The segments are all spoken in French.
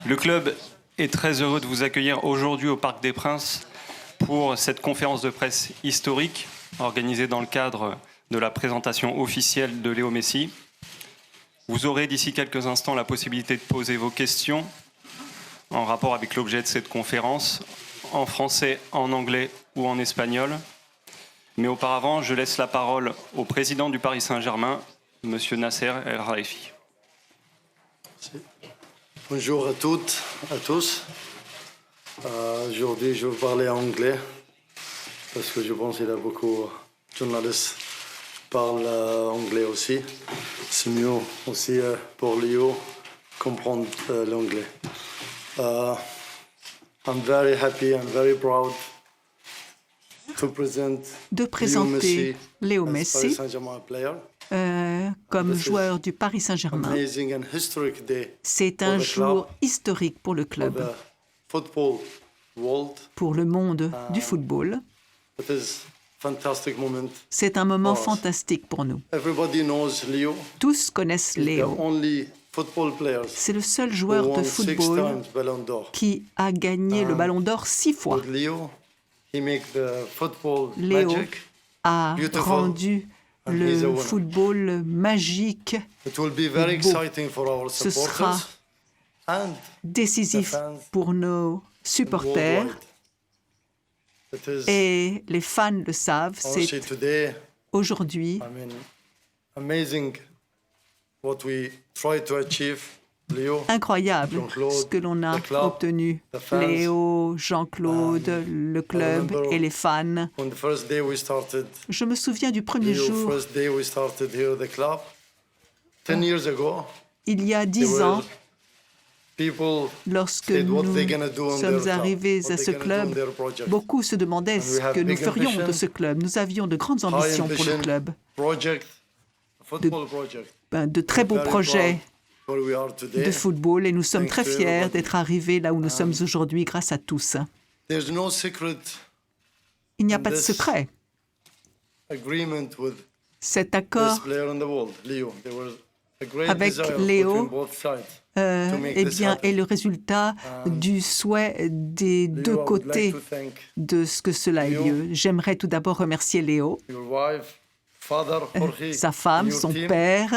Le club est très heureux de vous accueillir aujourd'hui au Parc des Princes pour cette conférence de presse historique organisée dans le cadre de la présentation officielle de Léo Messi. Vous aurez d'ici quelques instants la possibilité de poser vos questions en rapport avec l'objet de cette conférence, en français, en anglais ou en espagnol. Mais auparavant, je laisse la parole au président du Paris Saint-Germain, M. Nasser El Khelaifi. Bonjour à toutes, à tous. Aujourd'hui, je vais parler anglais parce que je pense qu'il y a beaucoup de journalistes qui parlent anglais aussi. C'est mieux aussi pour Léo comprendre l'anglais. I'm very happy and very proud de présenter Léo Messi comme joueur du Paris Saint-Germain. C'est un jour historique pour le club, pour le monde du football. C'est un moment fantastique pour nous. Tous connaissent Léo. C'est le seul joueur de football qui a gagné le Ballon d'Or 6 fois. Léo a rendu le football magique et beau. Ce sera décisif pour nos supporters et les fans le savent. C'est aujourd'hui incroyable ce que l'on a obtenu. Léo, Jean-Claude, le club et les fans. Je me souviens du premier jour, il y a 10 ans, lorsque nous sommes arrivés à ce club, beaucoup se demandaient ce que nous ferions de ce club. Nous avions de grandes ambitions pour le club, de très beaux projets de football et nous sommes très fiers d'être arrivés là où nous sommes aujourd'hui grâce à tous. Il n'y a pas de secret. Cet accord avec Léo est le résultat du souhait des deux côtés de ce que cela ait lieu. J'aimerais tout d'abord remercier Léo, sa femme, son père,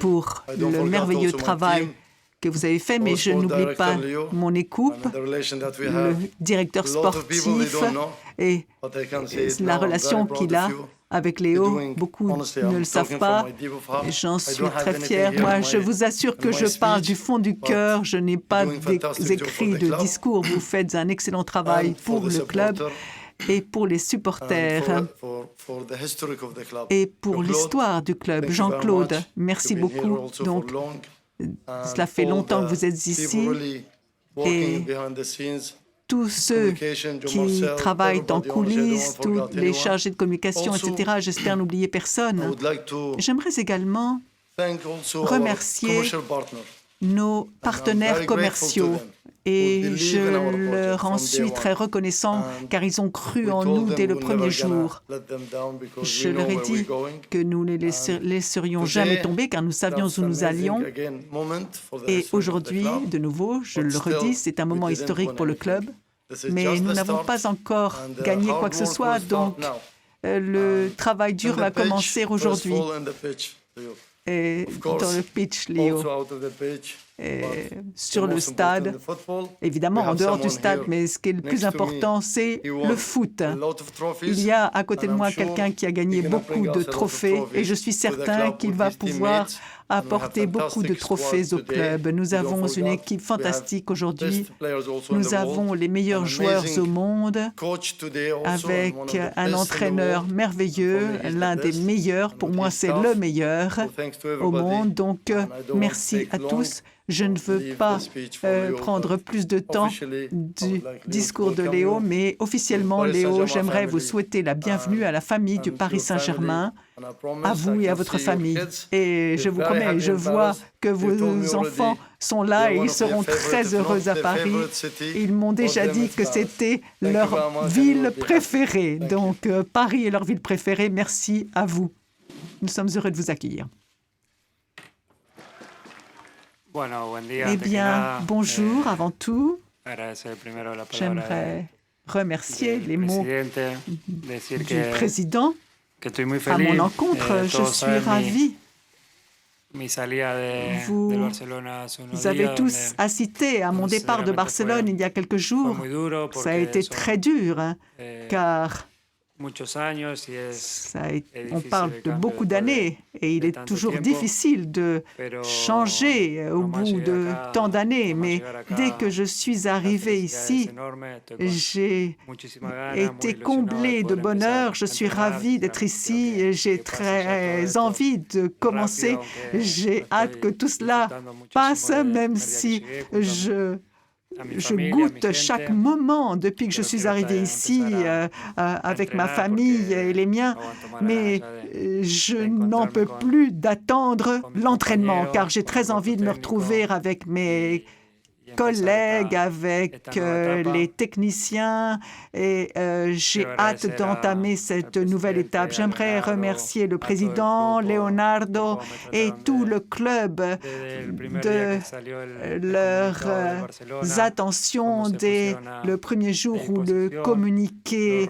pour le merveilleux travail que vous avez fait, mais je n'oublie pas mon équipe, le directeur sportif et la relation qu'il a avec Léo. Beaucoup ne le savent pas. J'en suis très fière. Moi, je vous assure que je parle du fond du cœur. Je n'ai pas écrit de discours. Vous faites un excellent travail pour le club et pour les supporters et pour l'histoire du club. Jean-Claude, merci beaucoup. Donc, cela fait longtemps que vous êtes ici et tous ceux qui travaillent en coulisses, tous les chargés de communication, etc., j'espère n'oublier personne. J'aimerais également remercier nos partenaires commerciaux et je leur en suis très reconnaissant car ils ont cru en nous dès le premier jour. Je leur ai dit que nous ne les laisserions jamais tomber car nous savions où nous allions. Et aujourd'hui, de nouveau, je le redis, c'est un moment historique pour le club, mais nous n'avons pas encore gagné quoi que ce soit, donc le travail dur va commencer aujourd'hui. Et dans le pitch, Léo, sur le stade, évidemment en dehors du stade, mais ce qui est le plus important, c'est le foot. Il y a à côté de moi quelqu'un qui a gagné beaucoup de trophées et je suis certain qu'il va pouvoir apporter beaucoup de trophées au club. Nous avons une équipe fantastique aujourd'hui. Nous avons les meilleurs joueurs au monde avec un entraîneur merveilleux, l'un des meilleurs. Pour moi, c'est le meilleur au monde. Donc, merci à tous. Je ne veux pas prendre plus de temps du discours de Léo, mais officiellement, Léo, j'aimerais vous souhaiter la bienvenue à la famille du Paris Saint-Germain, à vous et à votre famille. Et je vous promets, je vois que vos enfants sont là et ils seront très heureux à Paris. Ils m'ont déjà dit que c'était leur ville préférée. Donc, Paris est leur ville préférée. Merci à vous. Nous sommes heureux de vous accueillir. Eh bien, bonjour avant tout. J'aimerais remercier les mots du président. À mon encontre, je suis ravi. Vous avez tous assisté à mon départ de Barcelone il y a quelques jours. Ça a été très dur, car on parle de beaucoup d'années et il est toujours difficile de changer au bout de tant d'années. Mais dès que je suis arrivé ici, j'ai été comblé de bonheur. Je suis ravi d'être ici et j'ai très envie de commencer. J'ai hâte que tout cela passe, même si je goûte chaque moment depuis que je suis arrivé ici avec ma famille et les miens, mais je n'en peux plus d'attendre l'entraînement, car j'ai très envie de me retrouver avec mes collègues, avec les techniciens et j'ai hâte d'entamer cette nouvelle étape. J'aimerais remercier le président, Leonardo et tout le club de leurs attentions dès le premier jour où le communiqué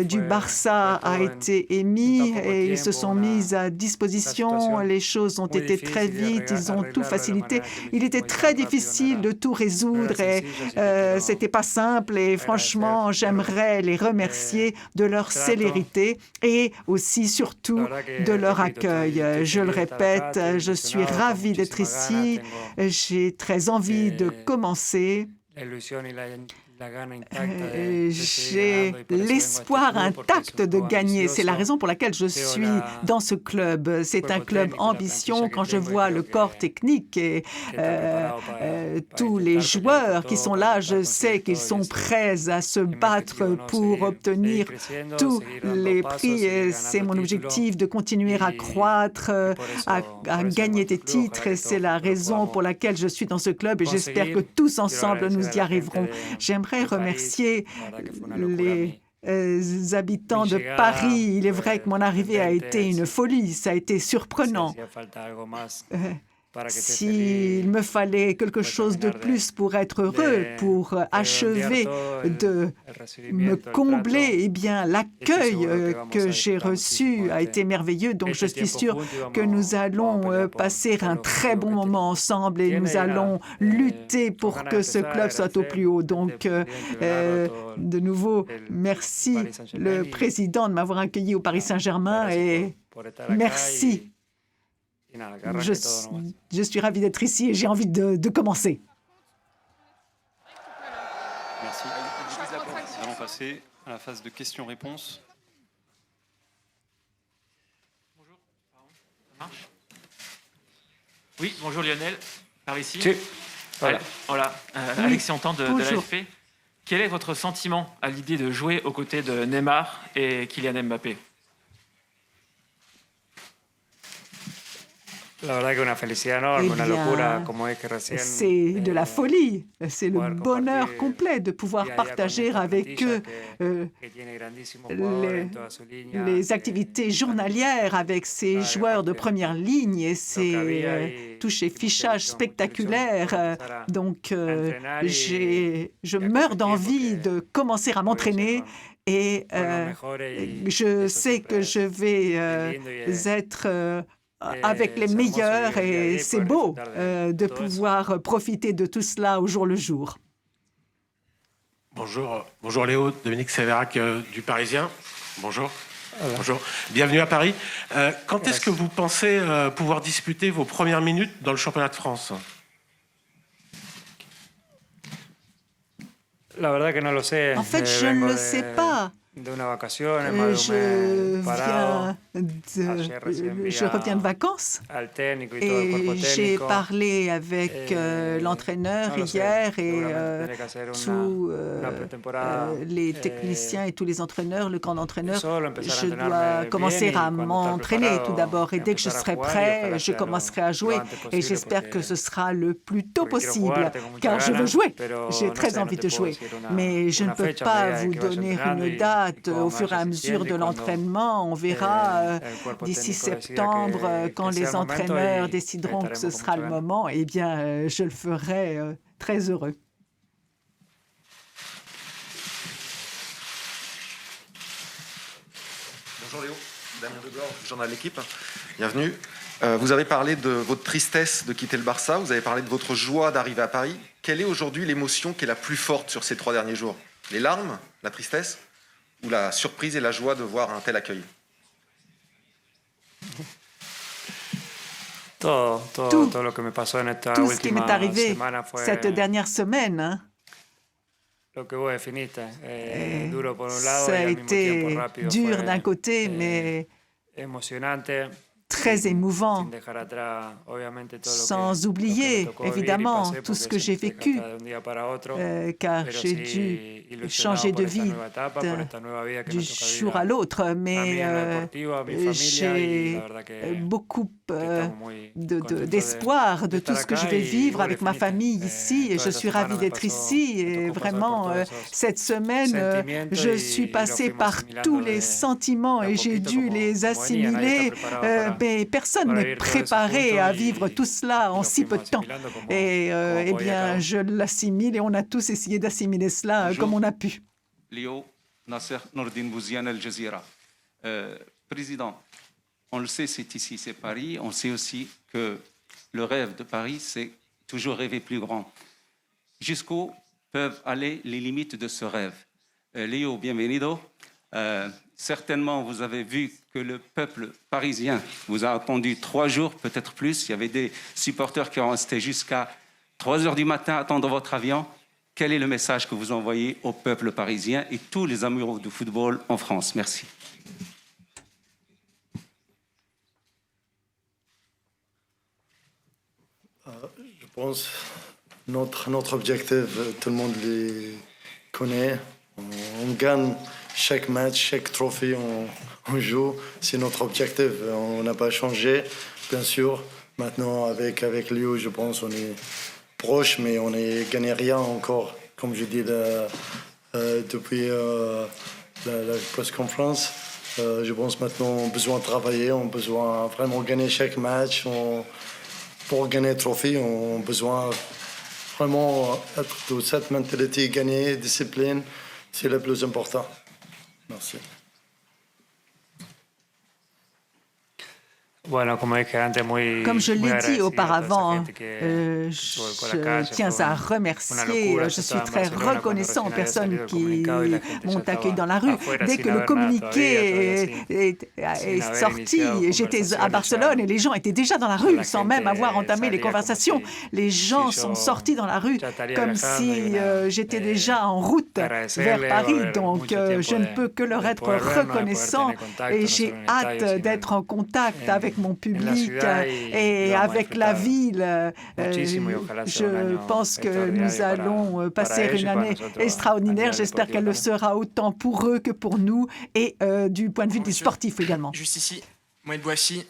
du Barça a été émis et ils se sont mis à disposition. Les choses ont été très vite, ils ont tout facilité. Il était très difficile de tout résoudre et c'était pas simple et franchement j'aimerais les remercier de leur célérité et aussi surtout de leur accueil. Je le répète, je suis ravie d'être ici, j'ai très envie de commencer. J'ai l'espoir intact de gagner. C'est la raison pour laquelle je suis dans ce club. C'est un club ambition. Quand je vois le corps technique et tous les joueurs qui sont là, je sais qu'ils sont prêts à se battre pour obtenir tous les prix. Et c'est mon objectif de continuer à croître, à gagner des titres. Et c'est la raison pour laquelle je suis dans ce club. Et j'espère que tous ensemble, nous y arriverons. J'aimerais remercier les habitants de Paris. Il est vrai que mon arrivée a été une folie, ça a été surprenant. S'il me fallait quelque chose de plus pour être heureux, pour achever de me combler, eh bien, l'accueil que j'ai reçu a été merveilleux. Donc, je suis sûre que nous allons passer un très bon moment ensemble et nous allons lutter pour que ce club soit au plus haut. Donc, de nouveau, merci le président de m'avoir accueilli au Paris Saint-Germain et merci. Je suis ravie d'être ici et j'ai envie de commencer. Merci. Nous allons passer à la phase de questions-réponses. Bonjour. Ça marche ? Oui, bonjour Lionel, par ici. Voilà. Alexis Antan de l'AFP. Quel est votre sentiment à l'idée de jouer aux côtés de Neymar et Kylian Mbappé ? C'est de la folie, c'est le bonheur complet de pouvoir partager avec eux les activités journalières avec ces joueurs de première ligne et ces touches fichages spectaculaires. Donc, je meurs d'envie de commencer à m'entraîner et je sais que je vais être avec les meilleurs et c'est beau de pouvoir profiter de tout cela au jour le jour. Bonjour Léo, Dominique Sévérac du Parisien. Bonjour. Bienvenue à Paris. Quand est-ce que vous pensez pouvoir disputer vos premières minutes dans le championnat de France ? En fait, je ne le sais pas. Je reviens de vacances et j'ai parlé avec l'entraîneur hier et tous les techniciens et tous les entraîneurs, le camp d'entraîneurs. Je dois commencer à m'entraîner tout d'abord et dès que je serai prêt, je commencerai à jouer et j'espère que ce sera le plus tôt possible car je veux jouer. J'ai très envie de jouer, mais je ne peux pas vous donner une date. Au fur et à mesure de l'entraînement, on verra d'ici septembre, quand les entraîneurs décideront que ce sera le moment, eh bien, je le ferai très heureux. Bonjour Léo, Damien Degor, journal de l'équipe. Bienvenue. Vous avez parlé de votre tristesse de quitter le Barça, vous avez parlé de votre joie d'arriver à Paris. Quelle est aujourd'hui l'émotion qui est la plus forte sur ces 3 derniers jours? Les larmes, la tristesse ou la surprise et la joie de voir un tel accueil? Tout ce qui m'est arrivé cette dernière semaine, hein, ça a été dur d'un côté, mais très émouvant, sans oublier évidemment tout ce que j'ai vécu, car j'ai dû changer de vie du jour à l'autre, mais j'ai beaucoup d'espoir de tout ce que je vais vivre avec ma famille ici, et je suis ravie d'être ici, et vraiment cette semaine je suis passée par tous les sentiments et j'ai dû les assimiler. Mais personne n'est préparé à vivre tout cela en si peu de temps. Et eh bien, je l'assimile et on a tous essayé d'assimiler cela comme on a pu. Léo, Nasser Nordin Bouziane, Al Jazeera. Président, on le sait, c'est ici, c'est Paris. On sait aussi que le rêve de Paris, c'est toujours rêver plus grand. Jusqu'où peuvent aller les limites de ce rêve? Léo, bienvenido. Certainement, vous avez vu que le peuple parisien vous a attendu 3 jours, peut-être plus. Il y avait des supporters qui ont resté jusqu'à 3 heures du matin à attendre votre avion. Quel est le message que vous envoyez au peuple parisien et tous les amoureux du football en France? Merci. Je pense que notre objectif, tout le monde les connaît. On gagne chaque match, chaque trophée, on joue. C'est notre objectif. On n'a pas changé, bien sûr. Maintenant, avec Léo, je pense qu'on est proche, mais on n'a gagné rien encore. Comme je dis depuis la presse-conférence, je pense maintenant on a besoin de travailler, on a besoin vraiment gagner chaque match. Pour gagner le trophée, on a besoin vraiment être de cette mentalité, gagner, discipline. C'est le plus important. Merci. Comme je l'ai dit auparavant, je tiens à remercier, je suis très reconnaissant aux personnes qui m'ont accueilli dans la rue. Dès que le communiqué est sorti, j'étais à Barcelone et les gens étaient déjà dans la rue sans même avoir entamé les conversations. Les gens sont sortis dans la rue comme si j'étais déjà en route vers Paris. Donc je ne peux que leur être reconnaissant et j'ai hâte d'être en contact avec mon public et avec la ville. Je pense que nous allons passer une année extraordinaire. J'espère qu'elle le sera autant pour eux que pour nous et du point de vue des sportifs également. Juste ici, Mohamed Bouachi,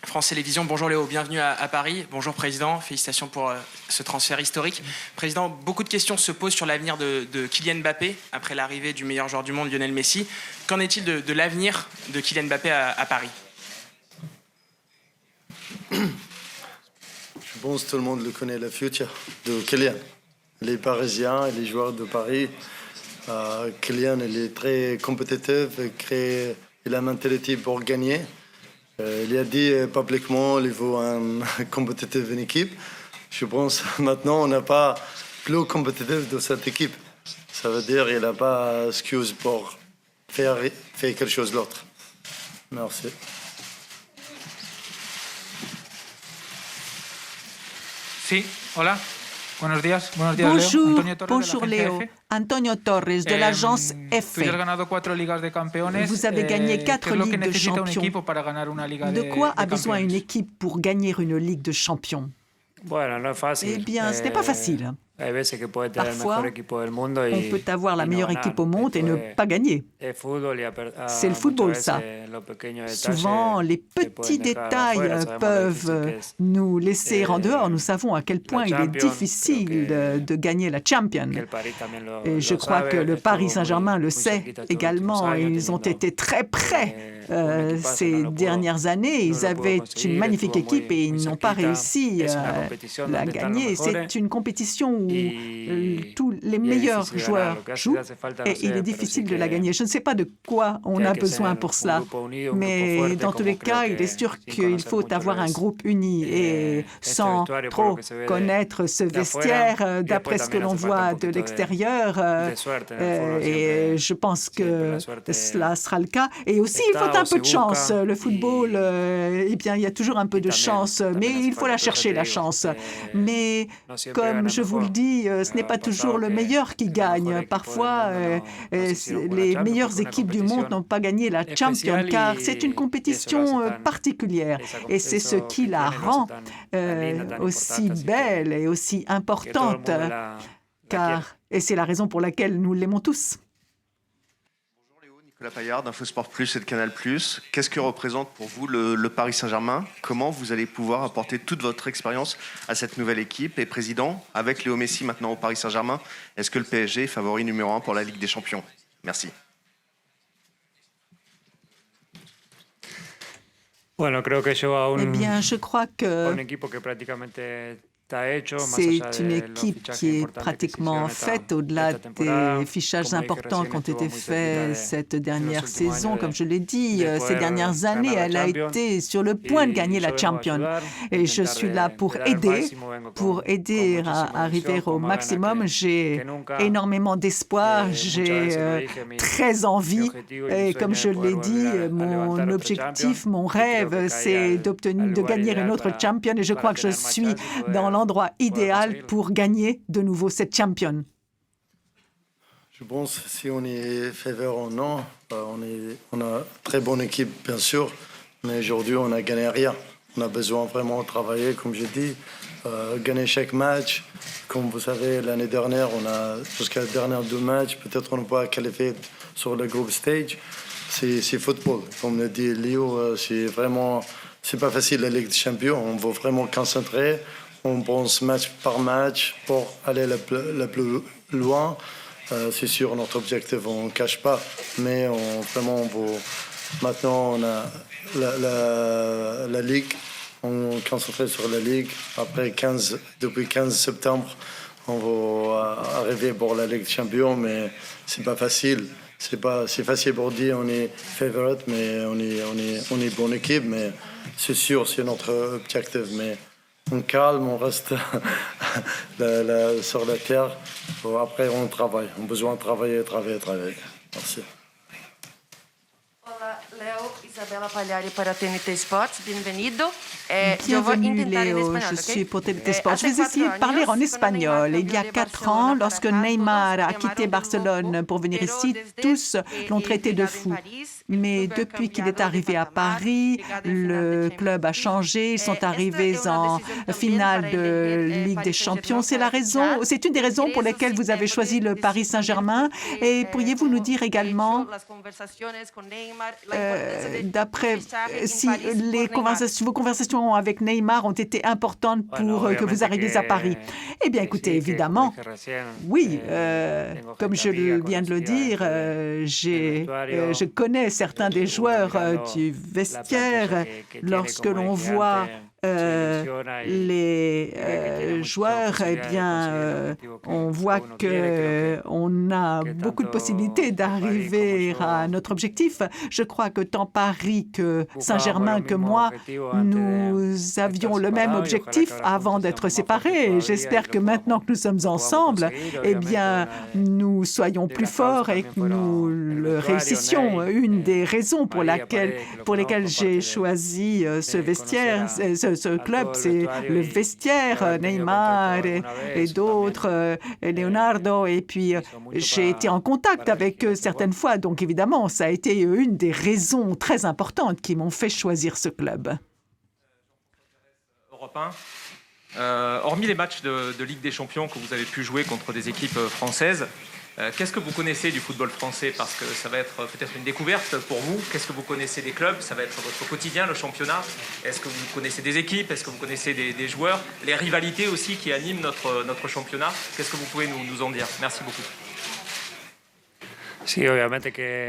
France Télévisions. Bonjour Léo, bienvenue à Paris. Bonjour Président, félicitations pour ce transfert historique. Président, beaucoup de questions se posent sur l'avenir de Kylian Mbappé après l'arrivée du meilleur joueur du monde, Lionel Messi. Qu'en est-il de l'avenir de Kylian Mbappé à Paris? Je pense que tout le monde le connaît, le futur de Kylian. Les Parisiens et les joueurs de Paris, Kylian il est très compétitif, il a la mentalité pour gagner. Il a dit publiquement qu'il veut un compétitif une équipe. Je pense maintenant on n'a pas plus compétitif de cette équipe. Ça veut dire qu'il n'a pas d'excuse pour faire quelque chose d'autre. Merci. Sí, hola. Buenos días. Bonjour, bonjour Léo. Antonio Torres de l'agence EFE. Vous avez gagné 4 Ligues de Champions. De quoi a besoin une équipe pour gagner une Ligue de Champions? Eh bien, ce n'est pas facile. Parfois, on peut avoir la meilleure équipe au monde et ne pas gagner. C'est le football, ça. Souvent, les petits détails peuvent nous laisser en dehors. Nous savons à quel point il est difficile de gagner la Champions. Et je crois que le Paris Saint-Germain le sait également. Ils ont été très près ces dernières années. Ils avaient une magnifique équipe et ils n'ont pas réussi à la gagner. C'est une compétition où tous les meilleurs joueurs jouent et il est difficile de la gagner. Je ne sais pas de quoi on a besoin pour cela, mais dans tous les cas, il est sûr qu'il faut avoir un groupe uni et sans trop connaître ce vestiaire, d'après ce que l'on voit de l'extérieur, et je pense que cela sera le cas. Et aussi, il faut un peu de chance. Le football, eh bien, il y a toujours un peu de chance, mais il faut la chercher, la chance. Mais comme je vous le dis, ce n'est pas toujours le meilleur qui gagne. Parfois, les meilleures équipes du monde n'ont pas gagné la Champions, car c'est une compétition particulière. Et c'est ce qui la rend aussi belle et aussi importante, et c'est la raison pour laquelle nous l'aimons tous. Nicolas Paillard d'Infosport Plus et de Canal+. Qu'est-ce que représente pour vous le Paris Saint-Germain? Comment vous allez pouvoir apporter toute votre expérience à cette nouvelle équipe? Et président, avec Léo Messi maintenant au Paris Saint-Germain, est-ce que le PSG est favori numéro 1 pour la Ligue des Champions? Merci. Eh bien, je crois que c'est une équipe qui est pratiquement faite au-delà des fichages importants qui ont été faits cette dernière saison. Comme je l'ai dit, ces dernières années, elle a été sur le point de gagner la Champions. Et je suis là pour aider à arriver au maximum. J'ai énormément d'espoir, j'ai très envie. Et comme je l'ai dit, mon objectif, mon rêve, c'est de gagner une autre Champions. Et je crois que je suis dans l'endroit idéal pour gagner de nouveau cette Champions. Je pense que si on est faveur ou non, on a une très bonne équipe, bien sûr, mais aujourd'hui, on n'a gagné rien. On a besoin vraiment de travailler, comme je dis, gagner chaque match. Comme vous savez, l'année dernière, on a jusqu'à les derniers 2 matchs, peut-être on n'a pas qualifié sur le group stage. C'est football. Comme le dit Léo, c'est pas facile la Ligue des Champions. On veut vraiment concentrer. On pense match par match pour aller le plus loin. C'est sûr, notre objectif, on ne cache pas, mais maintenant, on a la Ligue. On est concentré sur la Ligue. Depuis 15 septembre, on va arriver pour la Ligue des Champions, mais c'est pas facile. C'est facile pour dire on est favorite, mais on est bonne équipe, mais c'est sûr, c'est notre objectif. Mais on calme, on reste sur la terre. Après, on travaille. On a besoin de travailler. Merci. Hola, Léo, Isabella Pagliari para TNT Sports, bienvenido. Bienvenue Léo, je suis pour TNT Sports. Je vais essayer de parler en espagnol. Il y a 4 ans, lorsque Neymar a quitté Barcelone pour venir ici, tous l'ont traité de fou. Mais depuis qu'il est arrivé à Paris, le club a changé. Ils sont arrivés en finale de Ligue des Champions. C'est une des raisons pour lesquelles vous avez choisi le Paris Saint-Germain. Et pourriez-vous nous dire également, d'après si vos conversations avec Neymar ont été importantes pour que vous arriviez à Paris? Eh bien, écoutez, évidemment, oui. Comme je viens de le dire, je connais certains des joueurs du vestiaire. Lorsque l'on voit les joueurs, eh bien, on voit qu'on a beaucoup de possibilités d'arriver à notre objectif. Je crois que tant Paris que Saint-Germain que moi, nous avions le même objectif avant d'être séparés. J'espère que maintenant que nous sommes ensemble, eh bien, nous soyons plus forts et que nous le réussissions. Une des raisons pour lesquelles j'ai choisi ce vestiaire, ce club, c'est le vestiaire, Neymar et d'autres, Leonardo, et puis j'ai été en contact avec eux certaines fois, donc évidemment, ça a été une des raisons très importantes qui m'ont fait choisir ce club. Europe hormis les matchs de Ligue des Champions que vous avez pu jouer contre des équipes françaises, qu'est-ce que vous connaissez du football français? Parce que ça va être peut-être une découverte pour vous. Qu'est-ce que vous connaissez des clubs? Ça va être votre quotidien, le championnat. Est-ce que vous connaissez des équipes? Est-ce que vous connaissez des joueurs? Les rivalités aussi qui animent notre championnat. Qu'est-ce que vous pouvez nous en dire? Merci beaucoup.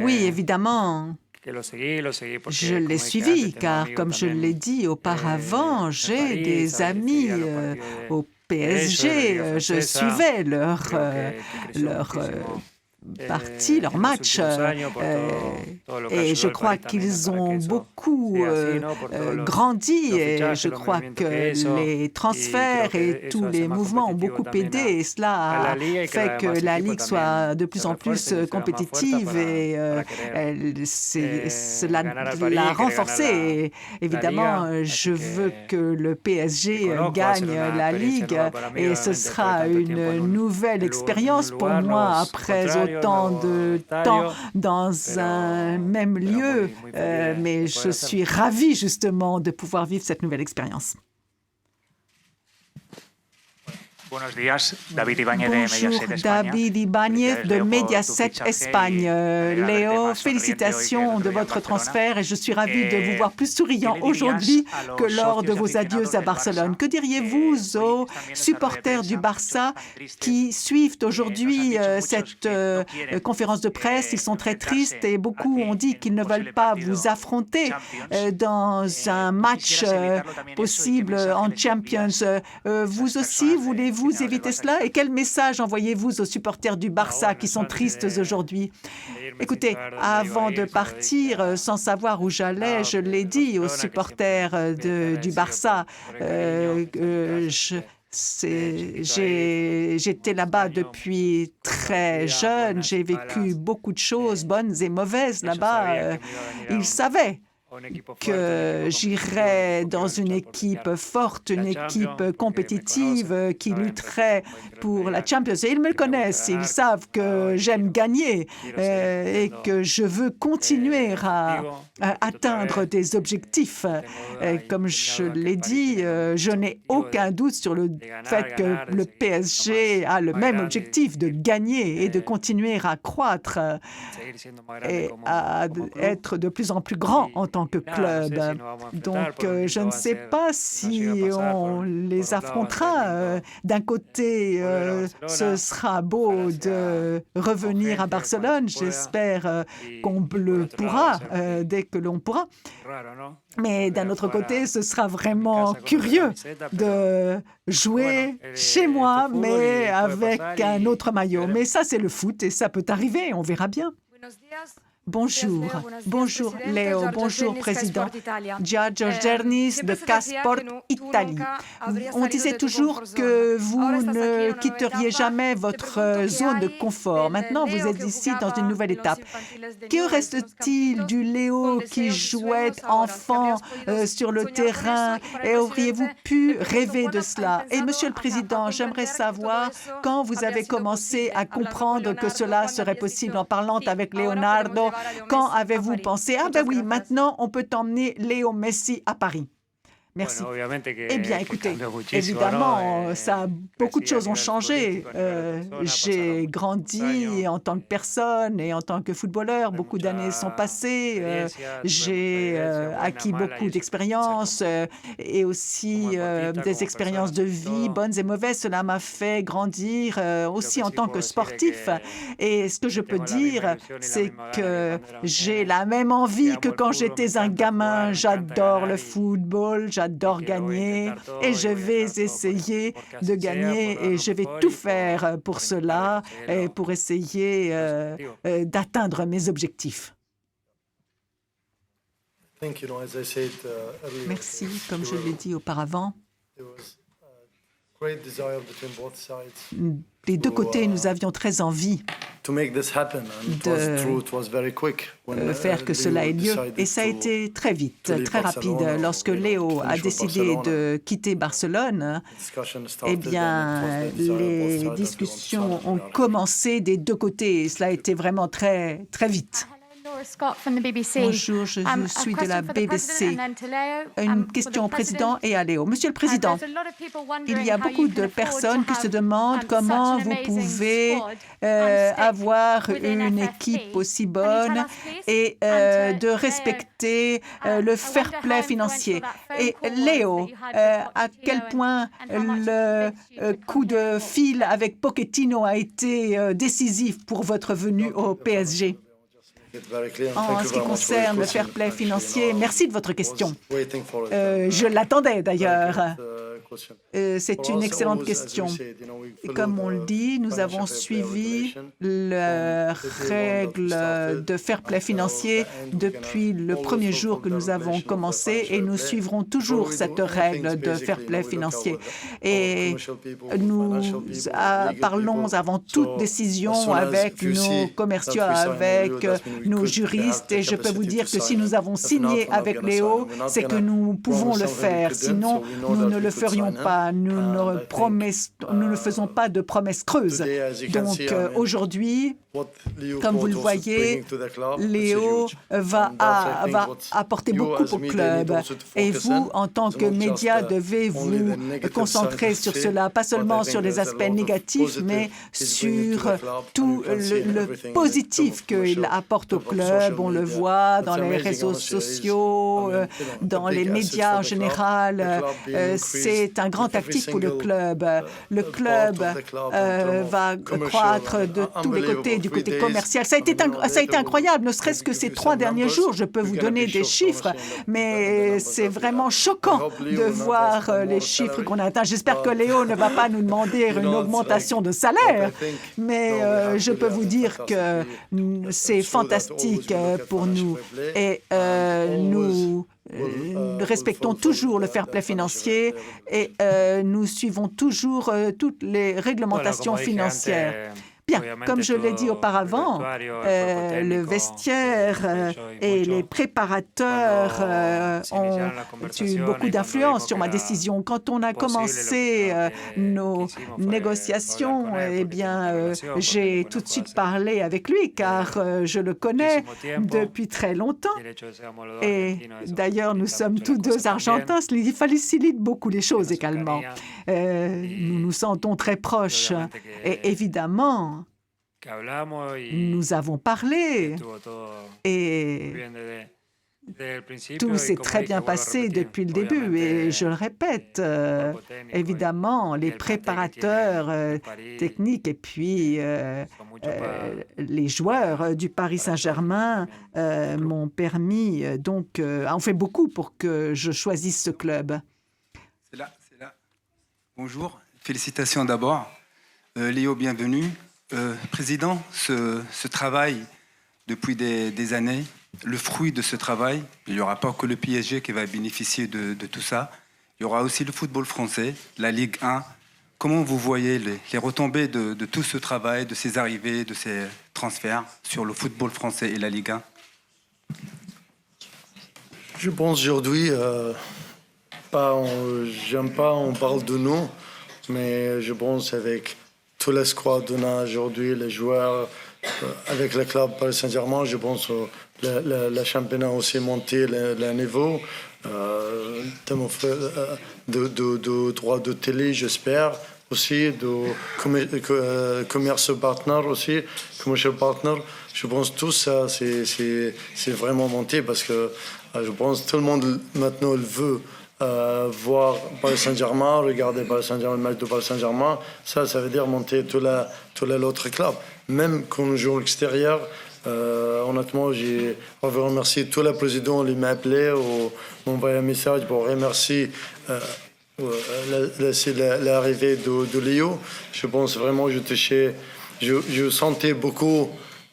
Oui, évidemment. Je l'ai suivi, car comme je l'ai dit auparavant, j'ai des amis au PSG. Je suivais leur partie, leur match. Et je crois qu'ils ont beaucoup grandi. Et je crois que les transferts et tous les mouvements ont beaucoup aidé. Et cela a fait que la Ligue soit de plus en plus compétitive. Et cela l'a renforcée. Et évidemment, je veux que le PSG gagne la Ligue. Et ce sera une nouvelle expérience pour moi après autant de temps dans un même lieu, mais je suis ravie justement de pouvoir vivre cette nouvelle expérience. Bonjour, David Ibáñez de Mediaset Espagne. Léo, félicitations de votre transfert et je suis ravie de vous voir plus souriant aujourd'hui que lors de vos adieux à Barcelone. Que diriez-vous aux supporters du Barça qui suivent aujourd'hui cette conférence de presse? Ils sont très tristes et beaucoup ont dit qu'ils ne veulent pas vous affronter dans un match possible en Champions. Vous aussi, voulez-vous éviter cela? Et quel message envoyez-vous aux supporters du Barça qui sont tristes aujourd'hui? Écoutez, avant de partir, sans savoir où j'allais, je l'ai dit aux supporters du Barça. J'étais là-bas depuis très jeune. J'ai vécu beaucoup de choses, bonnes et mauvaises là-bas. Ils savaient que j'irais dans une équipe forte, une équipe compétitive qui lutterait pour la Champions. Et ils me connaissent, ils savent que j'aime gagner et que je veux continuer à atteindre des objectifs. Comme je l'ai dit, je n'ai aucun doute sur le fait que le PSG a le même objectif de gagner et de continuer à croître et à être de plus en plus grand en tant que club. Donc, je ne sais pas si on les affrontera. D'un côté, ce sera beau de revenir à Barcelone. J'espère qu'on le pourra dès que l'on pourra. Mais d'un autre côté, ce sera vraiment curieux de jouer chez moi, mais avec un autre maillot. Mais ça, c'est le foot et ça peut arriver. On verra bien. Bonjour. Bonjour Léo, bonjour Président. Giorgio Gernis de Casport Italie. On disait toujours que vous ne quitteriez jamais votre zone de confort. Maintenant, vous êtes ici dans une nouvelle étape. Que reste-t-il du Léo qui jouait enfant sur le terrain et auriez-vous pu rêver de cela? Et Monsieur le Président, j'aimerais savoir quand vous avez commencé à comprendre que cela serait possible en parlant avec Leonardo. Quand avez-vous pensé, ah ben oui, maintenant on peut emmener Léo Messi à Paris? Merci. Eh bien, écoutez, évidemment, beaucoup de choses ont changé. J'ai grandi en tant que personne et en tant que footballeur. Beaucoup d'années sont passées. J'ai acquis beaucoup d'expériences et aussi des expériences de vie, bonnes et mauvaises. Cela m'a fait grandir aussi en tant que sportif. Et ce que je peux dire, c'est que j'ai la même envie que quand j'étais un gamin. J'adore le football, j'adore gagner et je vais essayer de gagner et je vais tout faire pour cela et pour essayer d'atteindre mes objectifs. Merci, comme je l'ai dit auparavant. Des deux côtés, nous avions très envie de faire que cela ait lieu. Et ça a été très vite, très rapide. Lorsque Léo a décidé de quitter Barcelone, eh bien, les discussions ont commencé des deux côtés. Et cela a été vraiment très, très vite. Bonjour, je suis de la BBC. Une question au président et à Léo. Monsieur le Président, il y a beaucoup de personnes qui se demandent comment vous pouvez avoir une équipe aussi bonne et de respecter le fair play financier. Et Léo, à quel point le coup de fil avec Pochettino a été décisif pour votre venue au PSG? En ce qui concerne le fair play financier, merci de votre question. Je l'attendais d'ailleurs. C'est une excellente question. Et comme on le dit, nous avons suivi les règles de fair play financier depuis le premier jour que nous avons commencé et nous suivrons toujours cette règle de fair play financier. Et nous parlons avant toute décision avec nos commerciaux, avec nos juristes et je peux vous dire que si nous avons signé avec Léo, c'est que nous pouvons le faire. Sinon, nous ne le ferions pas. Nous ne faisons pas de promesses creuses. Donc aujourd'hui, comme vous le voyez, Léo va apporter beaucoup au club. Et vous, en tant que média, devez vous concentrer sur cela, pas seulement sur les aspects négatifs, mais sur tout le positif qu'il apporte au club. On le voit dans les réseaux sociaux, dans les médias en général. C'est un grand actif pour le club. Le club va croître de tous les côtés, du côté commercial. Ça a été incroyable, ne serait-ce que ces 3 derniers jours. Je peux vous donner des chiffres, mais c'est vraiment choquant de voir les chiffres qu'on a atteints. J'espère que Léo ne va pas nous demander une augmentation de salaire, mais je peux vous dire que c'est fantastique pour nous. Et nous respectons toujours le fair play financier et nous suivons toujours toutes les réglementations financières. Bien, comme je l'ai dit auparavant, le vestiaire et les préparateurs ont eu beaucoup d'influence sur ma décision. Quand on a commencé nos négociations, eh bien, j'ai tout de suite parlé avec lui car je le connais depuis très longtemps. Et d'ailleurs, nous sommes tous deux argentins, ce qui facilite beaucoup les choses également. Nous nous sentons très proches. Et évidemment, nous avons parlé et tout s'est très bien passé depuis le début. Et je le répète, évidemment, les préparateurs techniques et puis les joueurs du Paris Saint-Germain m'ont permis, donc, ont fait beaucoup pour que je choisisse ce club. C'est là. Bonjour, félicitations d'abord. Léo, bienvenue. Président, ce travail depuis des années, le fruit de ce travail, il n'y aura pas que le PSG qui va bénéficier de tout ça, il y aura aussi le football français, la Ligue 1. Comment vous voyez les retombées de tout ce travail, de ces arrivées, de ces transferts sur le football français et la Ligue 1? Je pense aujourd'hui, j'aime pas on parle de nous, mais je pense avec tous les squads qu'on a aujourd'hui, les joueurs, avec le club Paris Saint-Germain, je pense que le championnat aussi monté le niveau. De droits de télé, j'espère, aussi, de commerce partner aussi, commercial partner. Je pense tout ça, c'est vraiment monté parce que je pense que tout le monde maintenant le veut. Voir Paris Saint-Germain, regarder Paris Saint-Germain, le match de Paris Saint-Germain, ça veut dire monter tous les autres clubs. Même quand on joue à l'extérieur, honnêtement, je veux remercier tous les présidents qui m'ont appelé ou m'ont envoyé un message pour remercier l'arrivée de Léo. Je pense vraiment je sentais beaucoup,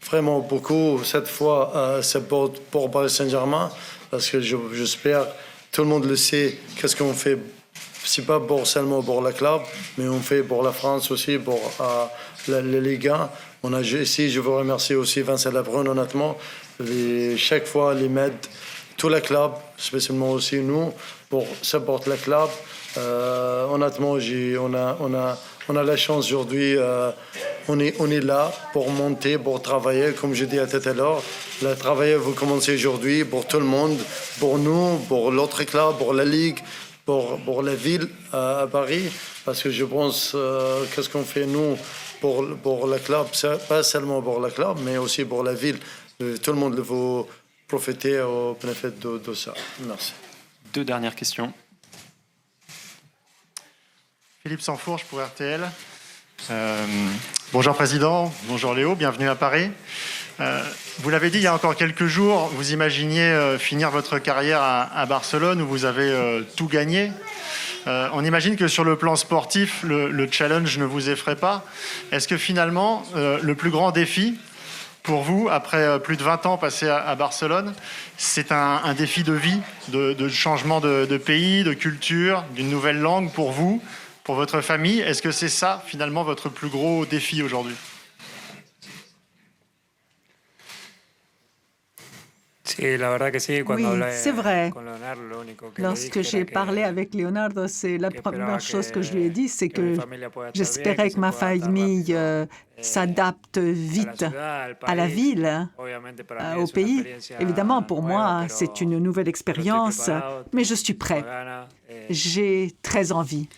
vraiment beaucoup, cette fois, pour Paris Saint-Germain, parce que j'espère. Tout le monde le sait, qu'est-ce qu'on fait. C'est pas seulement pour le club, mais on fait pour la France aussi, pour la Ligue 1. Ici, je veux remercier aussi Vincent Labrune, honnêtement. Chaque fois, ils m'aident, tous les clubs, spécialement aussi nous, pour supporter le club. Honnêtement, on a la chance aujourd'hui. On est là pour monter, pour travailler. Comme je disais tout à l'heure, le travail va commencer aujourd'hui pour tout le monde, pour nous, pour l'autre club, pour la Ligue, pour la ville à Paris. Parce que je pense qu'est-ce qu'on fait nous pour le club, pas seulement pour le club, mais aussi pour la ville. Tout le monde va profiter au bénéfice de ça. Merci. 2 dernières questions. Philippe Sansfourche pour RTL. Bonjour Président, bonjour Léo, bienvenue à Paris. Vous l'avez dit il y a encore quelques jours, vous imaginiez finir votre carrière à Barcelone où vous avez tout gagné. On imagine que sur le plan sportif, le challenge ne vous effraie pas. Est-ce que finalement, le plus grand défi pour vous, après plus de 20 ans passés à Barcelone, c'est un défi de vie, de changement de pays, de culture, d'une nouvelle langue pour vous, pour votre famille? Est-ce que c'est ça, finalement, votre plus gros défi aujourd'hui? Oui, c'est vrai. Lorsque j'ai parlé avec Leonardo, c'est la première chose que je lui ai dit, c'est que j'espérais que ma famille s'adapte vite à la ville, au pays. Évidemment, pour moi, c'est une nouvelle expérience, mais je suis prêt. J'ai très envie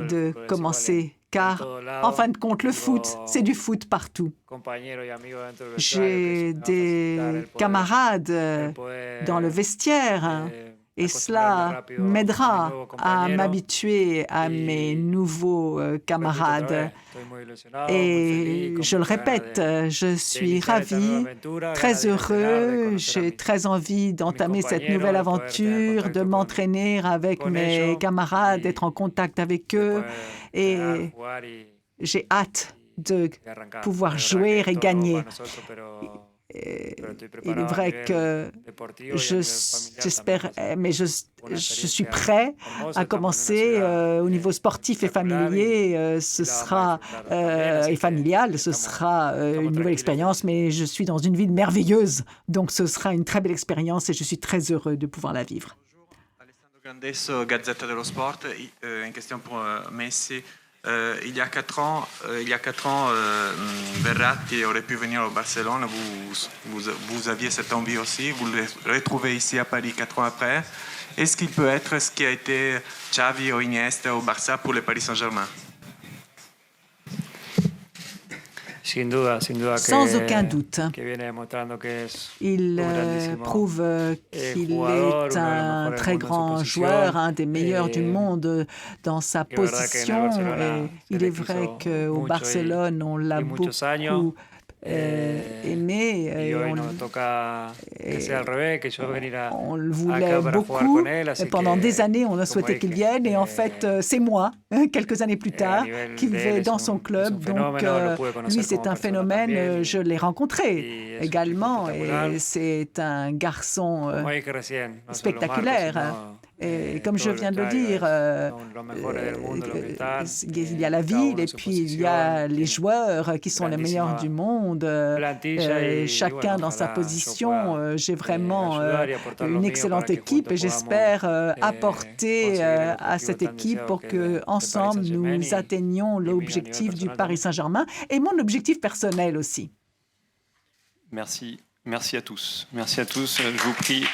de commencer, car en fin de compte, le foot, c'est du foot partout. J'ai des camarades dans le vestiaire et cela m'aidera à m'habituer à mes nouveaux camarades. Et je le répète, je suis ravi, très heureux, j'ai très envie d'entamer cette nouvelle aventure, de m'entraîner avec mes camarades, d'être en contact avec eux. Et j'ai hâte de pouvoir jouer et gagner. Il est vrai que j'espère, mais je suis prêt à commencer au niveau sportif et familier. Ce sera et familial, ce sera une nouvelle expérience, mais je suis dans une ville merveilleuse, donc ce sera une très belle expérience et je suis très heureux de pouvoir la vivre. Alessandro Gandesso, Gazzetta dello Sport. Une question pour Messi. Il y a 4 ans, Verratti aurait pu venir au Barcelone. Vous aviez cette envie aussi. Vous le retrouvez ici à Paris 4 ans après. Est-ce qu'il peut être ce qui a été Xavi ou Iniesta au Barça pour le Paris Saint-Germain? Sans aucun doute. Il prouve qu'il est un très grand joueur, un des meilleurs du monde dans sa position. Et il est vrai qu'au Barcelone, on l'a beaucoup aimé. On le voulait beaucoup. Pendant des années, on a souhaité qu'il vienne. Et en fait, c'est moi, quelques années plus tard, qui vais dans son club. Donc, lui, c'est un phénomène. Je l'ai rencontré également. Et c'est un garçon spectaculaire. Et comme je viens de le dire, il y a la ville et puis il y a les joueurs qui sont les meilleurs du monde, chacun dans sa position. J'ai vraiment une excellente équipe et j'espère apporter à cette équipe pour qu'ensemble nous atteignions l'objectif du Paris Saint-Germain et mon objectif personnel aussi. Merci. Merci à tous. Merci à tous. Je vous prie.